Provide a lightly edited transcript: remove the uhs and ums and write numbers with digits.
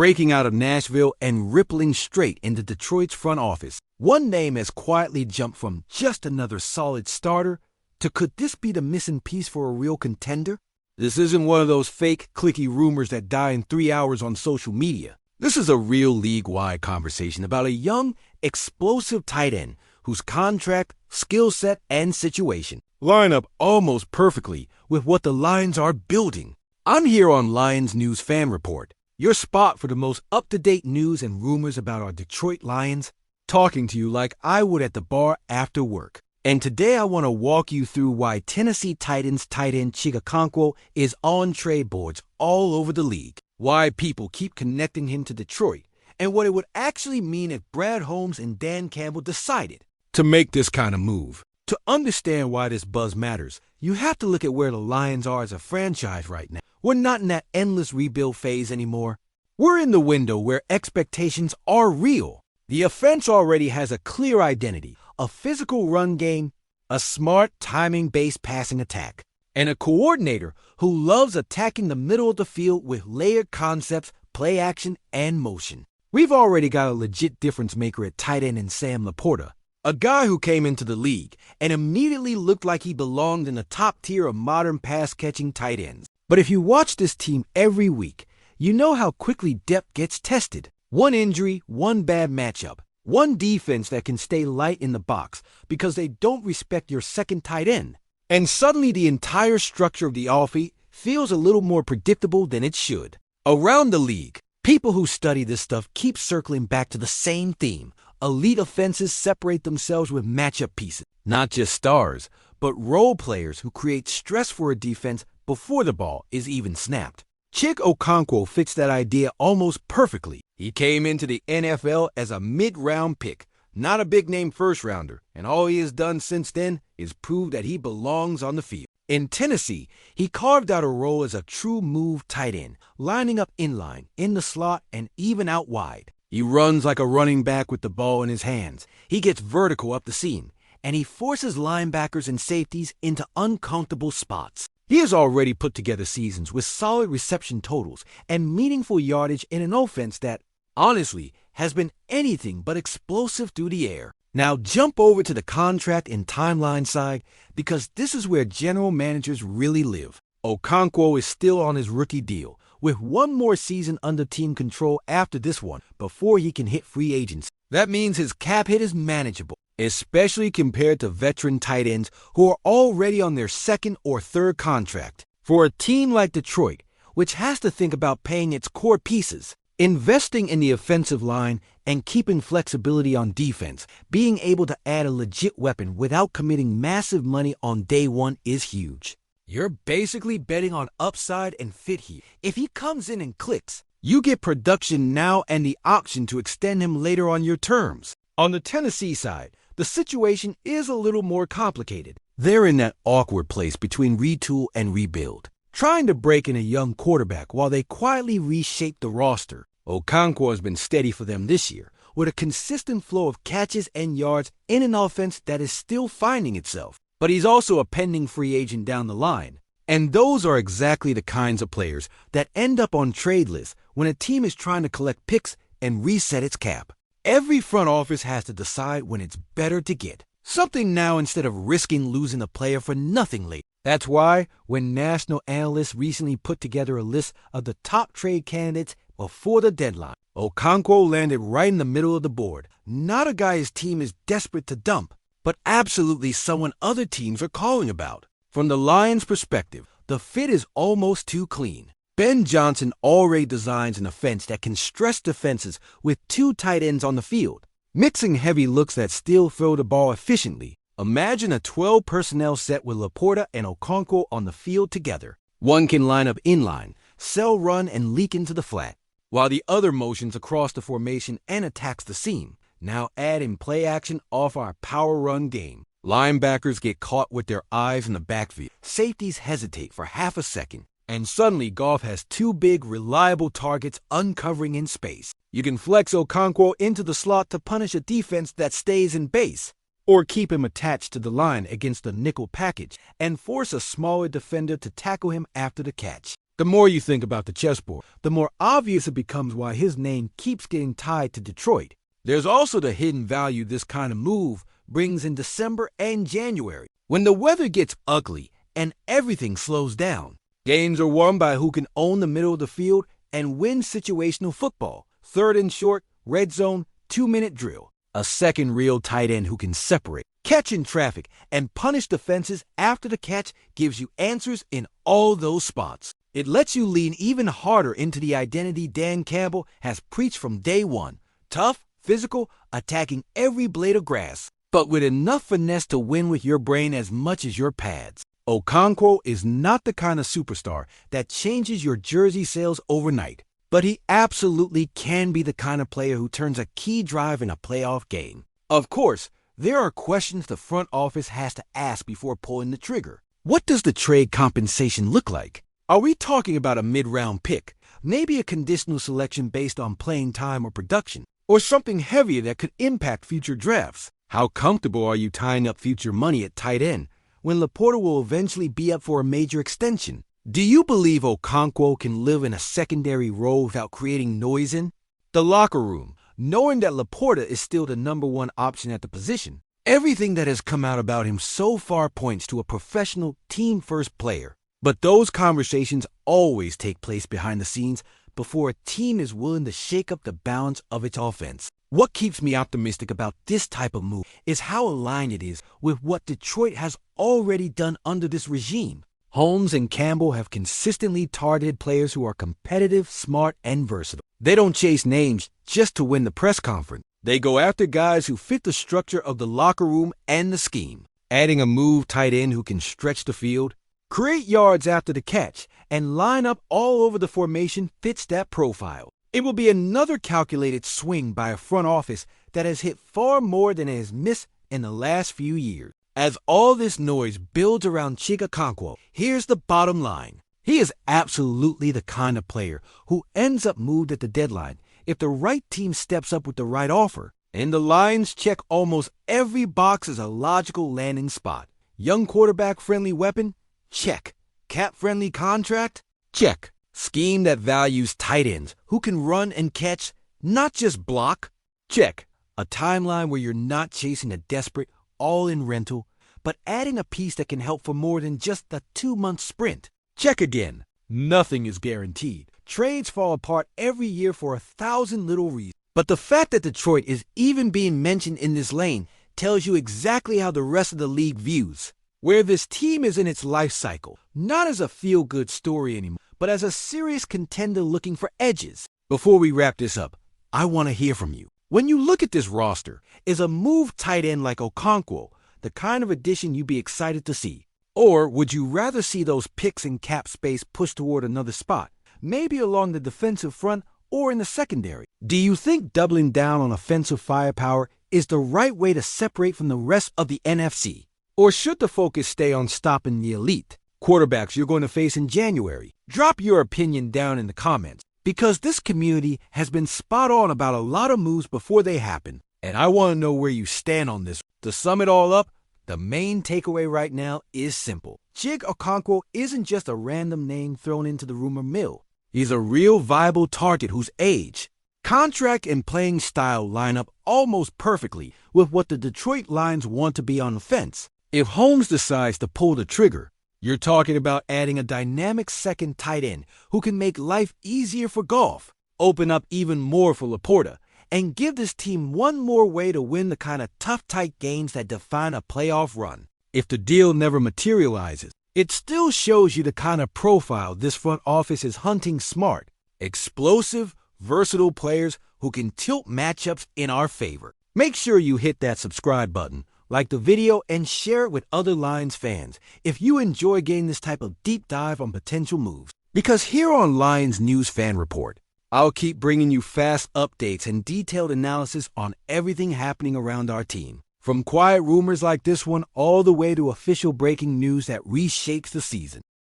breaking out of Nashville and rippling straight into Detroit's front office. One name has quietly jumped from just another solid starter to could this be the missing piece for a real contender? This isn't one of those fake, clicky rumors that die in 3 hours on social media. This is a real league-wide conversation about a young, explosive tight end whose contract, skill set, and situation line up almost perfectly with what the Lions are building. I'm here on Lions News Fan Report, your spot for the most up-to-date news and rumors about our Detroit Lions, talking to you like I would at the bar after work. And today I want to walk you through why Tennessee Titans tight end Chig Okonkwo is on trade boards all over the league, why people keep connecting him to Detroit, and what it would actually mean if Brad Holmes and Dan Campbell decided to make this kind of move. To understand why this buzz matters, you have to look at where the Lions are as a franchise right now. We're not in that endless rebuild phase anymore. We're in the window where expectations are real. The offense already has a clear identity, a physical run game, a smart timing-based passing attack, and a coordinator who loves attacking the middle of the field with layered concepts, play action, and motion. We've already got a legit difference maker at tight end in Sam Laporta, a guy who came into the league and immediately looked like he belonged in the top tier of modern pass-catching tight ends. But if you watch this team every week, you know how quickly depth gets tested. One injury, one bad matchup, one defense that can stay light in the box because they don't respect your second tight end. And suddenly the entire structure of the offense feels a little more predictable than it should. Around the league, people who study this stuff keep circling back to the same theme. Elite offenses separate themselves with matchup pieces, not just stars, but role players who create stress for a defense before the ball is even snapped. Chig Okonkwo fits that idea almost perfectly. He came into the NFL as a mid-round pick, not a big-name first-rounder, and all he has done since then is prove that he belongs on the field. In Tennessee, he carved out a role as a true move tight end, lining up inline, in the slot, and even out wide. He runs like a running back with the ball in his hands. He gets vertical up the seam, and he forces linebackers and safeties into uncomfortable spots. He has already put together seasons with solid reception totals and meaningful yardage in an offense that, honestly, has been anything but explosive through the air. Now jump over to the contract and timeline side because this is where general managers really live. Okonkwo is still on his rookie deal, with one more season under team control after this one before he can hit free agency. That means his cap hit is manageable, especially compared to veteran tight ends who are already on their second or third contract. For a team like Detroit, which has to think about paying its core pieces, investing in the offensive line, and keeping flexibility on defense, being able to add a legit weapon without committing massive money on day one is huge. You're basically betting on upside and fit here. If he comes in and clicks, you get production now and the option to extend him later on your terms. On the Tennessee side, the situation is a little more complicated. They're in that awkward place between retool and rebuild, trying to break in a young quarterback while they quietly reshape the roster. Okonkwo has been steady for them this year, with a consistent flow of catches and yards in an offense that is still finding itself. But he's also a pending free agent down the line. And those are exactly the kinds of players that end up on trade lists when a team is trying to collect picks and reset its cap. Every front office has to decide when it's better to get something now instead of risking losing a player for nothing later. That's why when national analysts recently put together a list of the top trade candidates before the deadline, Okonkwo landed right in the middle of the board. Not a guy his team is desperate to dump, but absolutely someone other teams are calling about. From the Lions' perspective, the fit is almost too clean. Ben Johnson already designs an offense that can stress defenses with two tight ends on the field, mixing heavy looks that still throw the ball efficiently. Imagine a 12 personnel set with Laporta and Okonkwo on the field together. One can line up inline, sell run, and leak into the flat, while the other motions across the formation and attacks the seam. Now add in play action off our power run game. Linebackers get caught with their eyes in the backfield. Safeties hesitate for half a second. And suddenly Goff has two big, reliable targets uncovering in space. You can flex Okonkwo into the slot to punish a defense that stays in base, or keep him attached to the line against a nickel package and force a smaller defender to tackle him after the catch. The more you think about the chessboard, the more obvious it becomes why his name keeps getting tied to Detroit. There's also the hidden value this kind of move brings in December and January, when the weather gets ugly and everything slows down. Games are won by who can own the middle of the field and win situational football, third and short, red zone, 2-minute drill. A second real tight end who can separate, catch in traffic, and punish defenses after the catch gives you answers in all those spots. It lets you lean even harder into the identity Dan Campbell has preached from day one. Tough, physical, attacking every blade of grass, but with enough finesse to win with your brain as much as your pads. Okonkwo is not the kind of superstar that changes your jersey sales overnight, but he absolutely can be the kind of player who turns a key drive in a playoff game. Of course, there are questions the front office has to ask before pulling the trigger. What does the trade compensation look like? Are we talking about a mid-round pick, maybe a conditional selection based on playing time or production, or something heavier that could impact future drafts? How comfortable are you tying up future money at tight end when Laporta will eventually be up for a major extension? Do you believe Okonkwo can live in a secondary role without creating noise in the locker room, knowing that Laporta is still the number one option at the position? Everything that has come out about him so far points to a professional, team-first player. But those conversations always take place behind the scenes before a team is willing to shake up the balance of its offense. What keeps me optimistic about this type of move is how aligned it is with what Detroit has already done under this regime. Holmes and Campbell have consistently targeted players who are competitive, smart, and versatile. They don't chase names just to win the press conference. They go after guys who fit the structure of the locker room and the scheme. Adding a move tight end who can stretch the field, create yards after the catch, and line up all over the formation fits that profile. It will be another calculated swing by a front office that has hit far more than it has missed in the last few years. As all this noise builds around Chig Okonkwo, here's the bottom line. He is absolutely the kind of player who ends up moved at the deadline if the right team steps up with the right offer. And the Lions check almost every box as a logical landing spot. Young quarterback-friendly weapon? Check. Cap-friendly contract? Check. Scheme that values tight ends who can run and catch, not just block? Check. A timeline where you're not chasing a desperate, all-in rental, but adding a piece that can help for more than just the 2-month sprint. Check again. Nothing is guaranteed. Trades fall apart every year for 1,000 little reasons. But the fact that Detroit is even being mentioned in this lane tells you exactly how the rest of the league views where this team is in its life cycle, not as a feel-good story anymore, but as a serious contender looking for edges. Before we wrap this up, I want to hear from you. When you look at this roster, is a move tight end like Okonkwo the kind of addition you'd be excited to see? Or would you rather see those picks and cap space pushed toward another spot, maybe along the defensive front or in the secondary? Do you think doubling down on offensive firepower is the right way to separate from the rest of the NFC? Or should the focus stay on stopping the elite quarterbacks you're going to face in January? Drop your opinion down in the comments, because this community has been spot on about a lot of moves before they happen, and I want to know where you stand on this. To sum it all up, the main takeaway right now is simple. Chig Okonkwo isn't just a random name thrown into the rumor mill. He's a real viable target whose age, contract, and playing style line up almost perfectly with what the Detroit Lions want to be on the fence. If Holmes decides to pull the trigger, you're talking about adding a dynamic second tight end who can make life easier for Goff, open up even more for Laporta, and give this team one more way to win the kind of tough, tight games that define a playoff run. If the deal never materializes, it still shows you the kind of profile this front office is hunting: smart, explosive, versatile players who can tilt matchups in our favor. Make sure you hit that subscribe button, like the video, and share it with other Lions fans if you enjoy getting this type of deep dive on potential moves. Because here on Lions News Fan Report, I'll keep bringing you fast updates and detailed analysis on everything happening around our team. From quiet rumors like this one all the way to official breaking news that reshapes the season.